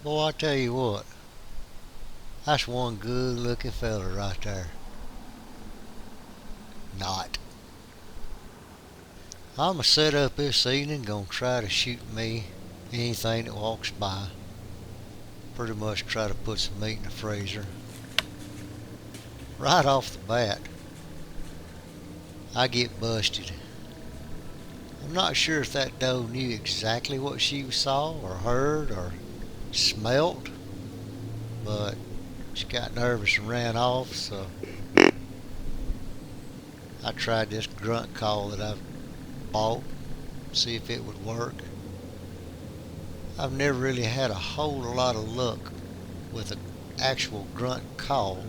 Boy, I tell you what, that's one good looking fella right there. Not. I'ma set up this evening, gonna try to shoot me anything that walks by. Pretty much try to put some meat in the freezer. Right off the bat, I get busted. I'm not sure if that doe knew exactly what she saw or heard or smelt, but she got nervous and ran off, so I tried this grunt call that I've bought, see if it would work. I've never really had a whole lot of luck with an actual grunt call,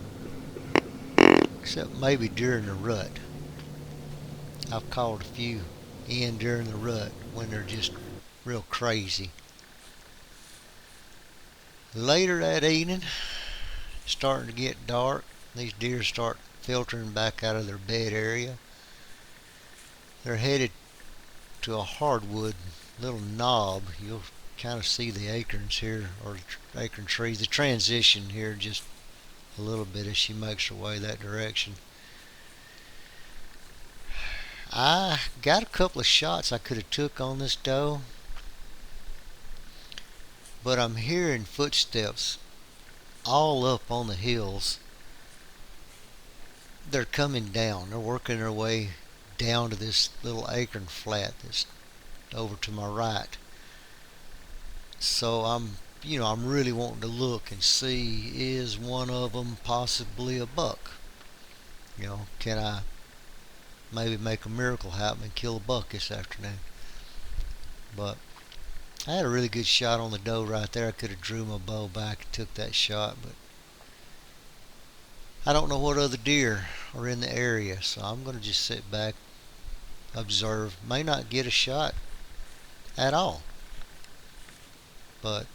except maybe during the rut. I've called a few in during the rut when they're just real crazy. Later that evening, starting to get dark, these deer start filtering back out of their bed area. They're headed to a hardwood little knob. You'll kind of see the acorns here, or acorn trees, the transition here just a little bit as she makes her way that direction. I got a couple of shots I could have took on this doe, but I'm hearing footsteps all up on the hills. They're coming down. They're working their way down to this little acorn flat that's over to my right. So I'm really wanting to look and see, is one of them possibly a buck? Can I maybe make a miracle happen and kill a buck this afternoon? But I had a really good shot on the doe right there. I could have drew my bow back and took that shot, but I don't know what other deer are in the area, so I'm going to just sit back, observe. May not get a shot at all, but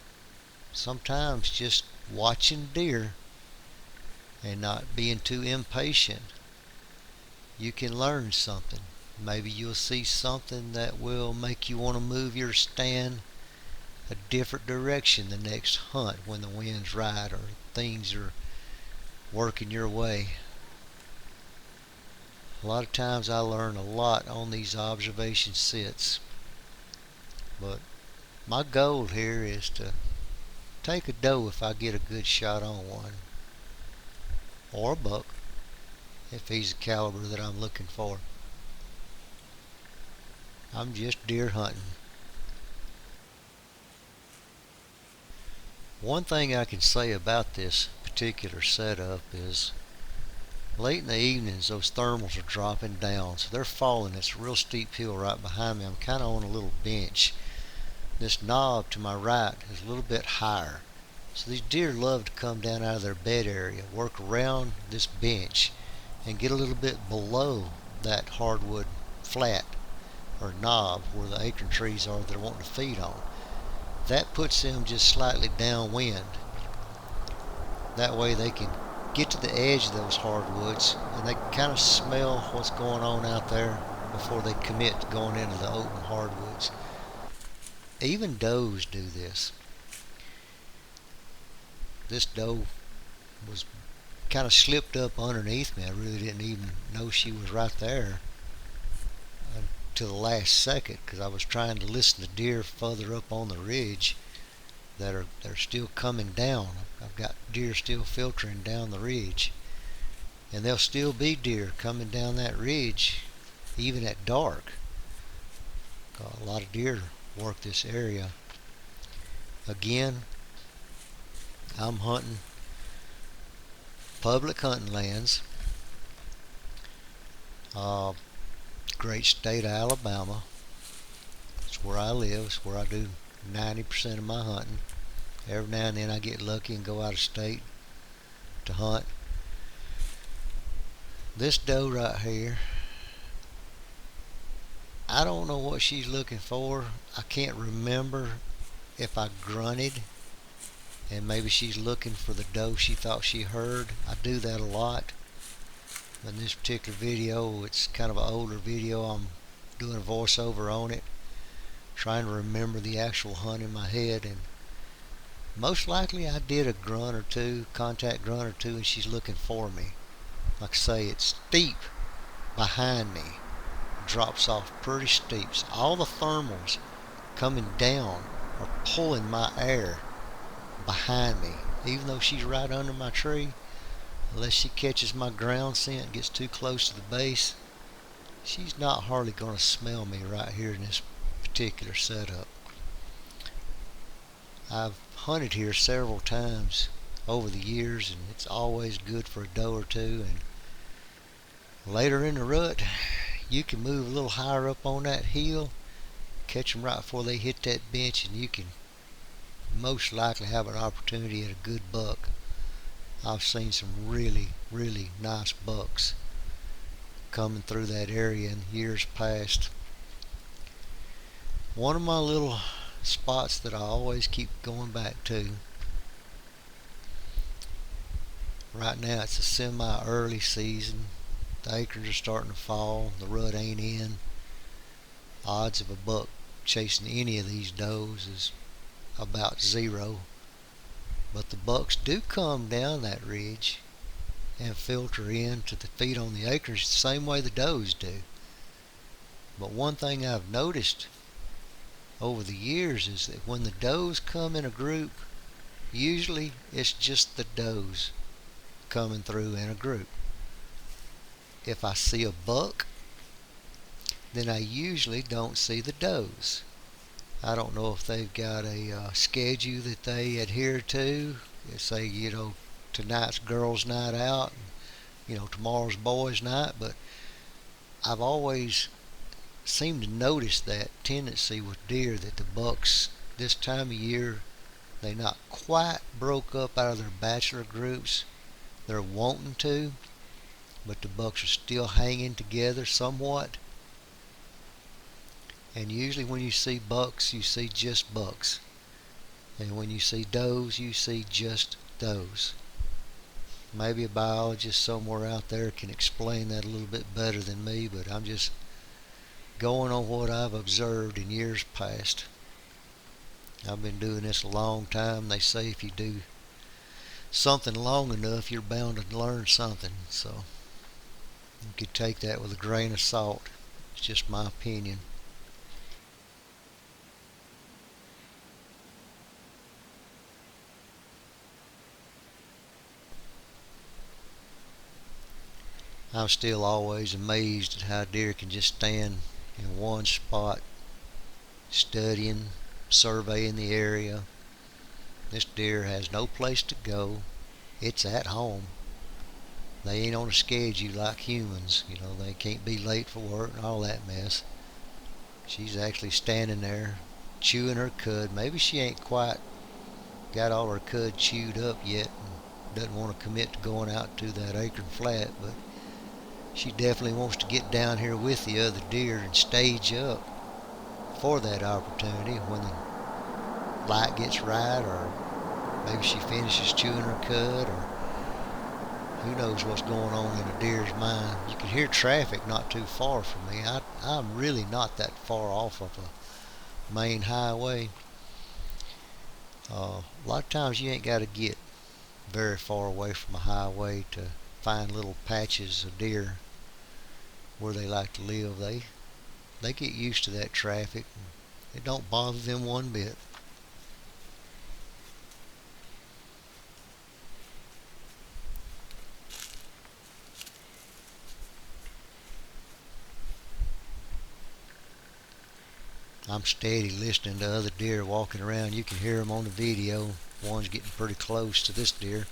sometimes just watching deer and not being too impatient, you can learn something. Maybe you'll see something that will make you want to move your stand a different direction the next hunt when the wind's right or things are working your way. A lot of times I learn a lot on these observation sits, but my goal here is to take a doe if I get a good shot on one, or a buck if he's the caliber that I'm looking for. I'm just deer hunting. One thing I can say about this particular setup is late in the evenings those thermals are dropping down, so they're falling. It's a real steep hill right behind me. I'm kind of on a little bench. This knob to my right is a little bit higher, so these deer love to come down out of their bed area, work around this bench, and get a little bit below that hardwood flat or knob where the acorn trees are that they're wanting to feed on. That puts them just slightly downwind. That way they can get to the edge of those hardwoods and they can kind of smell what's going on out there before they commit to going into the open hardwoods. Even does do this. This doe was kind of slipped up underneath me. I really didn't even know she was right there until the last second, because I was trying to listen to deer further up on the ridge they're still coming down. I've got deer still filtering down the ridge, and there'll still be deer coming down that ridge even at dark. A lot of deer work this area. Again, I'm hunting public hunting lands. Great state of Alabama. It's where I live. It's where I do 90% of my hunting. Every now and then I get lucky and go out of state to hunt. This doe right here, I don't know what she's looking for. I can't remember if I grunted and maybe she's looking for the doe she thought she heard. I do that a lot. In this particular video, it's kind of an older video. I'm doing a voiceover on it, trying to remember the actual hunt in my head, and most likely I did a grunt or two, contact grunt or two, and she's looking for me. Like I say, it's steep behind me, drops off pretty steep. So all the thermals coming down are pulling my air behind me, even though she's right under my tree. Unless she catches my ground scent and gets too close to the base, she's not hardly going to smell me right here in this particular setup. I've hunted here several times over the years, and it's always good for a doe or two. And later in the rut, you can move a little higher up on that hill, catch them right before they hit that bench, and you can most likely have an opportunity at a good buck. I've seen some really, really nice bucks coming through that area in years past. One of my little spots that I always keep going back to, right now it's a semi-early season. The acorns are starting to fall. The rut ain't in. Odds of a buck chasing any of these does is about zero. But the bucks do come down that ridge and filter in to feed on the acorns the same way the does do. But one thing I've noticed over the years is that when the does come in a group, usually it's just the does coming through in a group. If I see a buck, then I usually don't see the does. I don't know if they've got a schedule that they adhere to. They say, tonight's girls' night out, and, tomorrow's boys' night. But I've always seemed to notice that tendency with deer that the bucks this time of year, they not quite broke up out of their bachelor groups. They're wanting to, but the bucks are still hanging together somewhat. And usually when you see bucks, you see just bucks. And when you see does, you see just does. Maybe a biologist somewhere out there can explain that a little bit better than me, but I'm just going on what I've observed in years past. I've been doing this a long time. They say if you do something long enough, you're bound to learn something. So you could take that with a grain of salt. It's just my opinion. I'm still always amazed at how deer can just stand in one spot, studying, surveying the area. This deer has no place to go. It's at home. They ain't on a schedule like humans. They can't be late for work and all that mess. She's actually standing there chewing her cud. Maybe she ain't quite got all her cud chewed up yet and doesn't want to commit to going out to that acorn flat, but she definitely wants to get down here with the other deer and stage up for that opportunity when the light gets right, or maybe she finishes chewing her cud, or who knows what's going on in a deer's mind. You can hear traffic not too far from me. I'm really not that far off of a main highway. A lot of times you ain't got to get very far away from a highway to find little patches of deer where they like to live. They get used to that traffic. It don't bother them one bit. I'm steady listening to other deer walking around. You can hear them on the video. One's getting pretty close to this deer.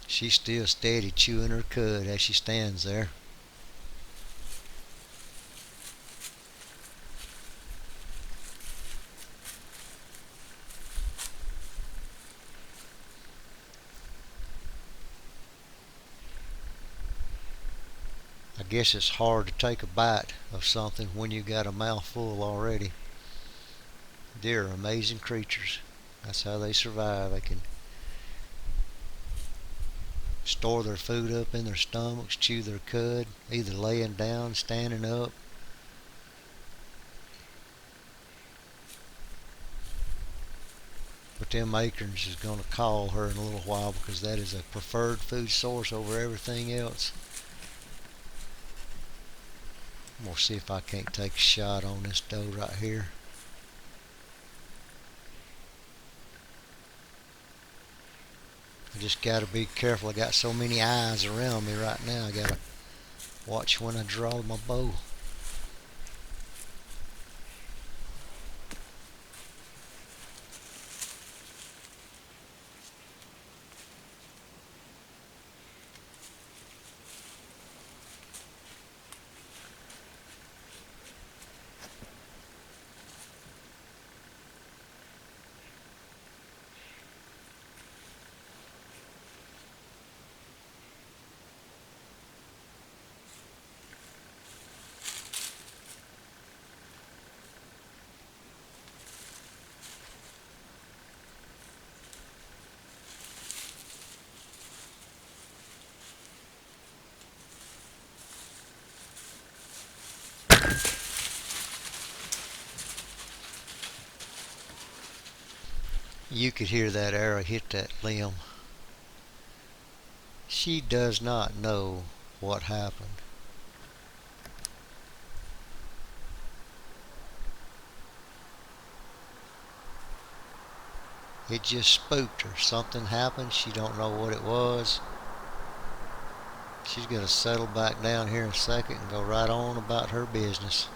She's still steady chewing her cud as she stands there. guess it's hard to take a bite of something when you got a mouthful already. Deer are amazing creatures. That's how they survive. They can store their food up in their stomachs, chew their cud, either laying down, standing up. But them acorns is going to call her in a little while because that is a preferred food source over everything else. I'm going to see if I can't take a shot on this doe right here. I just got to be careful. I got so many eyes around me right now. I got to watch when I draw my bow. You could hear that arrow hit that limb. She does not know what happened. It just spooked her. Something happened. She don't know what it was. She's going to settle back down here in a second and go right on about her business.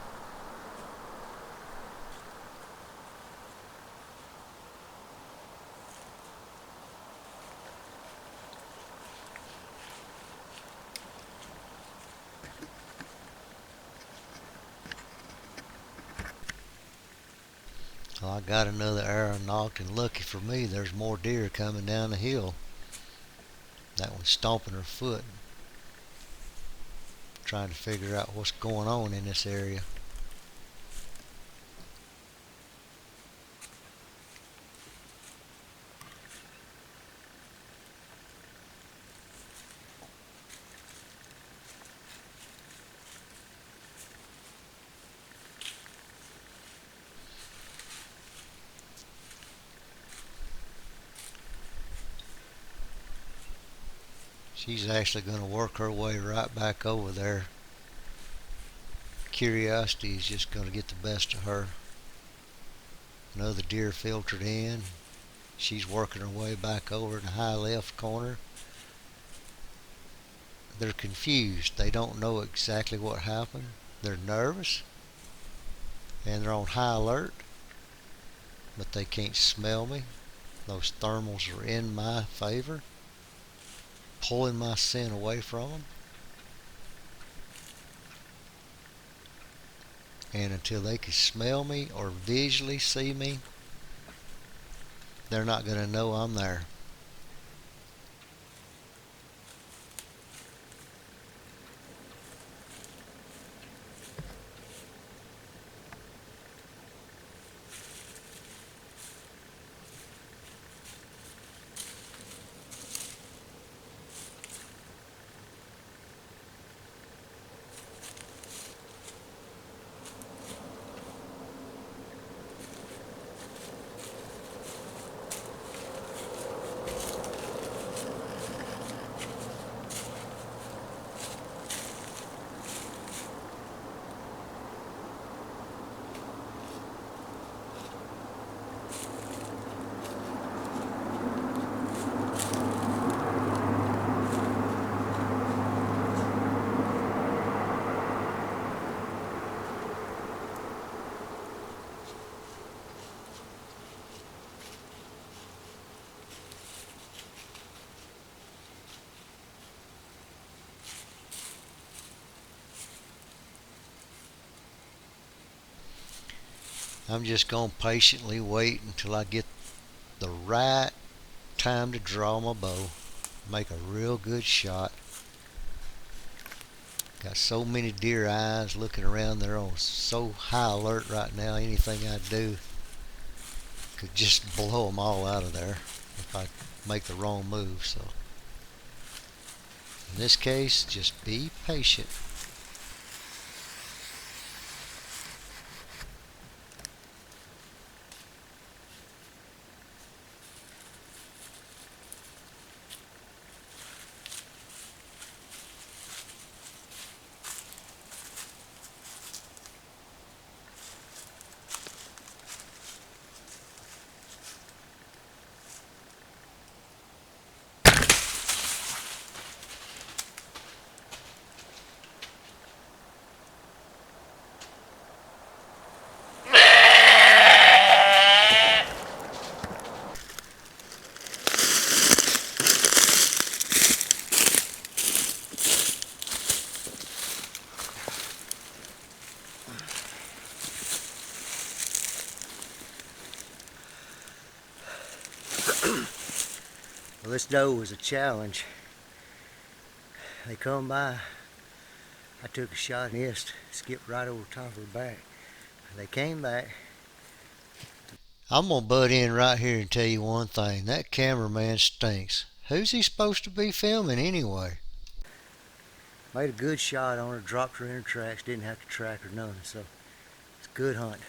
Well, I got another arrow knocked, and lucky for me, there's more deer coming down the hill. That one's stomping her foot, trying to figure out what's going on in this area. She's actually going to work her way right back over there. Curiosity is just going to get the best of her. Another deer filtered in. She's working her way back over in the high left corner. They're confused. They don't know exactly what happened. They're nervous and they're on high alert, but they can't smell me. Those thermals are in my favor, pulling my scent away from them. And until they can smell me or visually see me, they're not going to know I'm there. I'm just going to patiently wait until I get the right time to draw my bow, make a real good shot. Got so many deer eyes looking around. They're on so high alert right now. Anything I do could just blow them all out of there if I make the wrong move. So in this case, just be patient. Well, this doe was a challenge. They come by, I took a shot and missed, skipped right over top of her back. They came back. I'm gonna butt in right here and tell you one thing. That cameraman stinks. Who's he supposed to be filming anyway? Made a good shot on her, dropped her in her tracks, didn't have to track her none, so it's a good hunt.